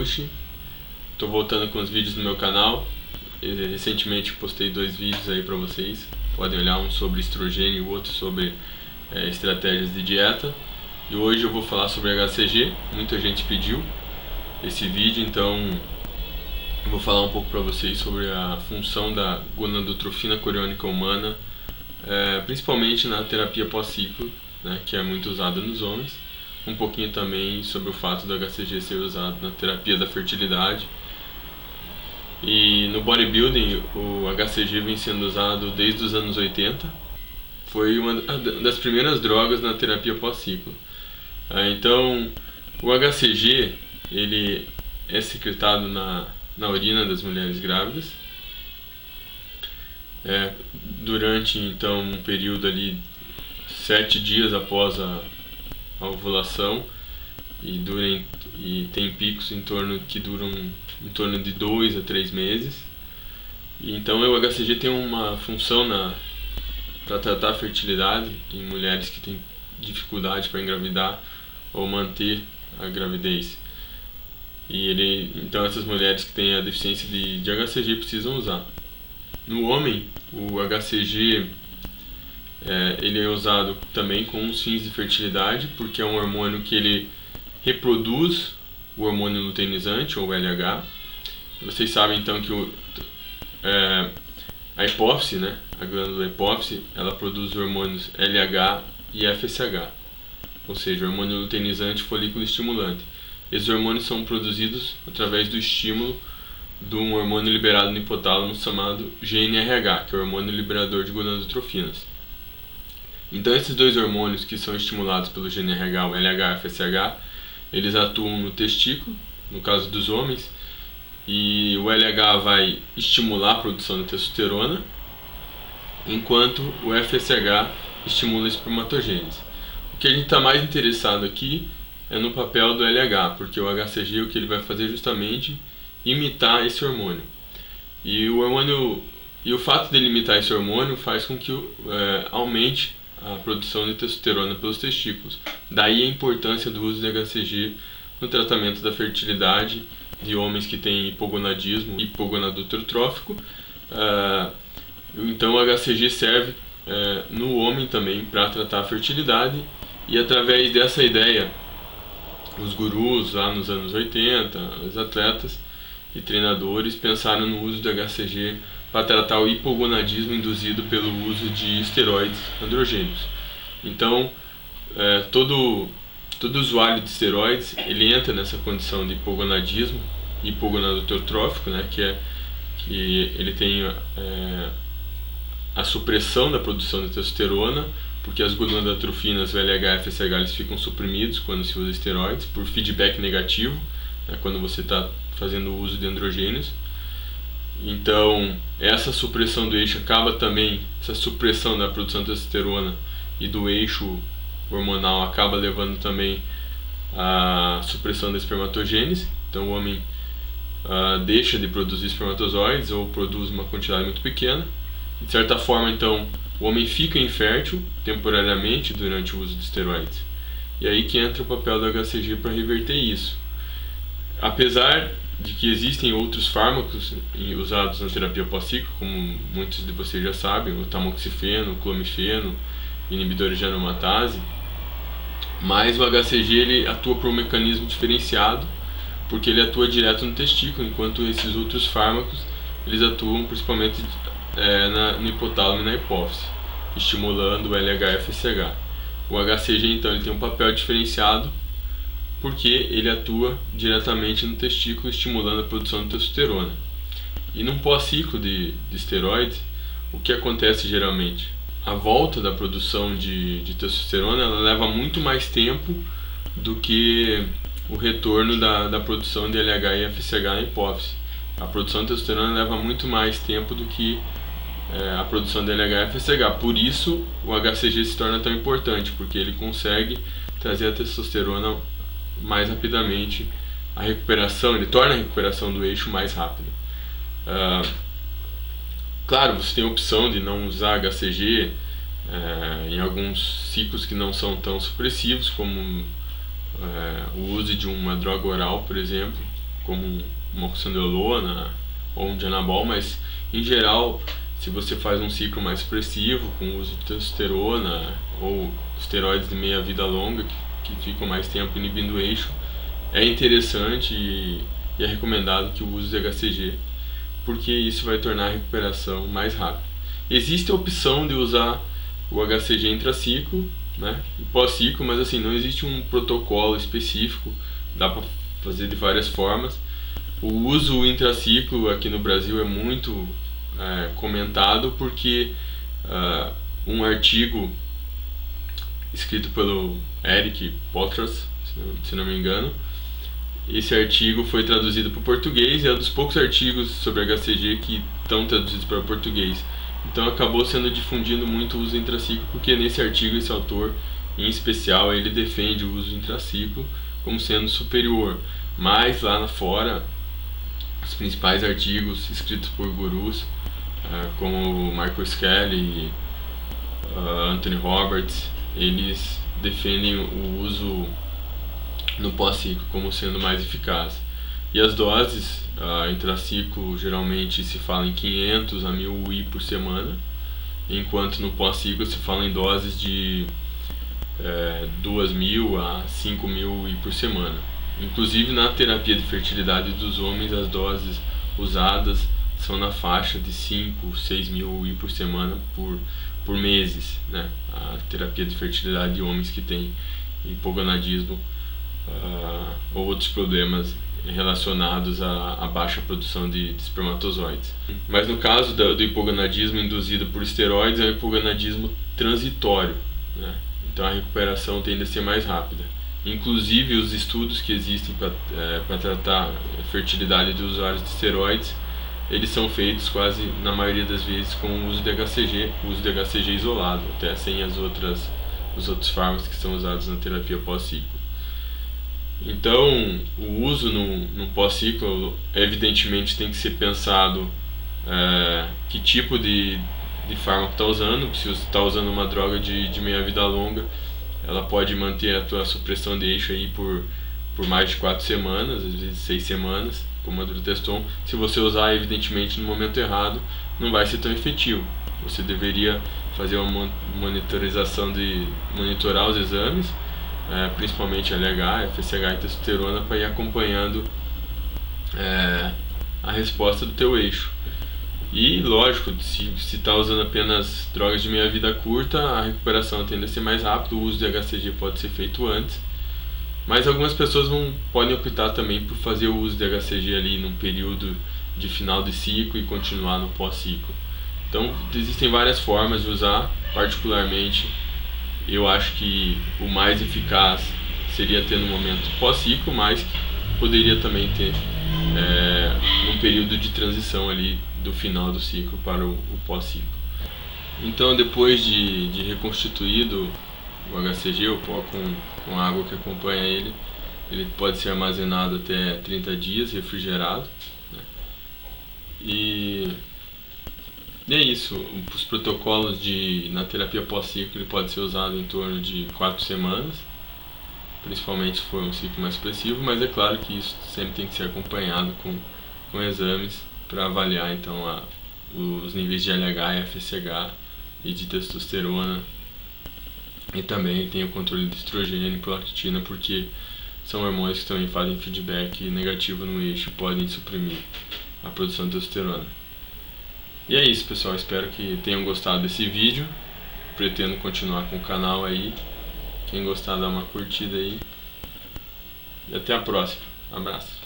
Belushi. Estou voltando com os vídeos no meu canal. Recentemente postei 2 vídeos aí para vocês. Podem olhar, um sobre estrogênio e o outro sobre estratégias de dieta. E hoje eu vou falar sobre HCG. Muita gente pediu esse vídeo, então eu vou falar um pouco para vocês sobre a função da gonadotrofina coriônica humana, principalmente na terapia pós-ciclo, né, que é muito usada nos homens. Um pouquinho também sobre o fato do HCG ser usado na terapia da fertilidade. E no bodybuilding o HCG vem sendo usado desde os anos 80. Foi uma das primeiras drogas na terapia pós-ciclo. Então o HCG ele é secretado na urina das mulheres grávidas durante então um período ali 7 dias após a ovulação, e tem picos que duram em torno de 2 a 3 meses. E então o HCG tem uma função para tratar a fertilidade em mulheres que têm dificuldade para engravidar ou manter a gravidez. Então essas mulheres que têm a deficiência de HCG precisam usar. No homem, o HCG ele é usado também com os fins de fertilidade, porque é um hormônio que ele reproduz o hormônio luteinizante, ou LH. Vocês sabem então que a hipófise, né, a glândula hipófise, ela produz hormônios LH e FSH, ou seja, hormônio luteinizante e folículo estimulante. Esses hormônios são produzidos através do estímulo de um hormônio liberado no hipotálamo chamado GnRH, que é o hormônio liberador de gonadotrofinas. Então esses 2 hormônios que são estimulados pelo GnRH, o LH e o FSH, eles atuam no testículo, no caso dos homens, e o LH vai estimular a produção de testosterona, enquanto o FSH estimula a espermatogênese. O que a gente está mais interessado aqui é no papel do LH, porque o HCG o que ele vai fazer é justamente imitar esse hormônio. E o fato de ele imitar esse hormônio faz com que aumente a produção de testosterona pelos testículos. Daí a importância do uso de HCG no tratamento da fertilidade de homens que têm hipogonadismo, hipogonadotrófico. Então o HCG serve no homem também para tratar a fertilidade, e através dessa ideia os gurus lá nos anos 80, os atletas e treinadores pensaram no uso do HCG para tratar o hipogonadismo induzido pelo uso de esteroides androgênicos. Então, todo usuário de esteroides ele entra nessa condição de hipogonadismo, hipogonadotrófico, né, que ele tem a supressão da produção de testosterona, porque as gonadotrofinas, o LH e o FSH, eles ficam suprimidos quando se usa esteroides por feedback negativo, né, quando você está fazendo uso de androgênios. Então essa supressão do eixo essa supressão da produção de testosterona e do eixo hormonal acaba levando também à supressão da espermatogênese. Então o homem deixa de produzir espermatozoides ou produz uma quantidade muito pequena. De certa forma, então, o homem fica infértil temporariamente durante o uso de esteroides. E aí que entra o papel do HCG para reverter isso. Apesar de que existem outros fármacos usados na terapia pós-ciclo, como muitos de vocês já sabem, o tamoxifeno, o clomifeno, inibidores de aromatase, mas o HCG ele atua por um mecanismo diferenciado, porque ele atua direto no testículo, enquanto esses outros fármacos eles atuam principalmente no hipotálamo e na hipófise, estimulando o LH e o FSH. O HCG então ele tem um papel diferenciado, porque ele atua diretamente no testículo, estimulando a produção de testosterona. E num pós-ciclo de esteroides, o que acontece geralmente? A volta da produção de testosterona ela leva muito mais tempo do que o retorno da produção de LH e FSH na hipófise. A produção de testosterona leva muito mais tempo do que a produção de LH e FSH. Por isso o HCG se torna tão importante, porque ele consegue trazer a testosterona mais rapidamente, ele torna a recuperação do eixo mais rápida. Claro, você tem a opção de não usar HCG em alguns ciclos que não são tão supressivos, como o uso de uma droga oral, por exemplo, como uma oxandrolona ou um dianabol, mas em geral, se você faz um ciclo mais expressivo, com o uso de testosterona ou esteroides de meia vida longa, que ficam mais tempo inibindo o eixo, é interessante e é recomendado que o uso de HCG, porque isso vai tornar a recuperação mais rápida. Existe a opção de usar o HCG intraciclo, né, e pós-ciclo, mas assim, não existe um protocolo específico, dá para fazer de várias formas. O uso intraciclo aqui no Brasil é muito comentado porque um artigo escrito pelo Eric Potras, se não me engano, esse artigo foi traduzido para o português e é um dos poucos artigos sobre HCG que estão traduzidos para o português. Então acabou sendo difundido muito o uso intraciclo, porque nesse artigo esse autor, em especial, ele defende o uso intraciclo como sendo superior. Mas lá fora, os principais artigos escritos por gurus como Michael Skelly, Anthony Roberts, eles defendem o uso no pós-ciclo como sendo mais eficaz. E as doses, intraciclo geralmente se fala em 500 a 1000 UI por semana, enquanto no pós-ciclo se fala em doses de 2000 a 5000 UI por semana. Inclusive na terapia de fertilidade dos homens, as doses usadas são na faixa de 5, 6 mil UI por semana por meses, né? A terapia de fertilidade de homens que têm hipogonadismo ou outros problemas relacionados à baixa produção de espermatozoides. Mas no caso do hipogonadismo induzido por esteroides, é um hipogonadismo transitório, né? Então a recuperação tende a ser mais rápida. Inclusive os estudos que existem para tratar a fertilidade de usuários de esteroides, eles são feitos quase na maioria das vezes com o uso de HCG isolado, até sem os outros fármacos que são usados na terapia pós-ciclo. Então, o uso no pós-ciclo, evidentemente, tem que ser pensado que tipo de fármaco está usando. Se você está usando uma droga de meia vida longa, ela pode manter a tua supressão de eixo aí por mais de 4 semanas, às vezes 6 semanas, como a Duroteston. Se você usar, evidentemente, no momento errado, não vai ser tão efetivo. Você deveria fazer uma monitorização monitorar os exames, principalmente LH, FSH e testosterona, para ir acompanhando a resposta do teu eixo. E lógico, se está usando apenas drogas de meia vida curta, a recuperação tende a ser mais rápida, o uso de HCG pode ser feito antes. Mas algumas pessoas podem optar também por fazer o uso de HCG ali num período de final de ciclo e continuar no pós-ciclo. Então existem várias formas de usar. Particularmente, eu acho que o mais eficaz seria ter no momento pós-ciclo, mas poderia também ter um período de transição ali do final do ciclo para o pós-ciclo. Então, depois de reconstituído o HCG, o pó com a água que acompanha ele pode ser armazenado até 30 dias, refrigerado, né? E é isso. Os protocolos na terapia pós-ciclo ele pode ser usado em torno de 4 semanas, principalmente se for um ciclo mais expressivo, mas é claro que isso sempre tem que ser acompanhado com exames para avaliar então os níveis de LH, FSH e de testosterona, e também tem o controle de estrogênio e prolactina, porque são hormônios que também fazem feedback negativo no eixo e podem suprimir a produção de testosterona. E é isso, pessoal, espero que tenham gostado desse vídeo. Pretendo continuar com o canal aí. Quem gostar, dá uma curtida aí. E até a próxima. Abraço.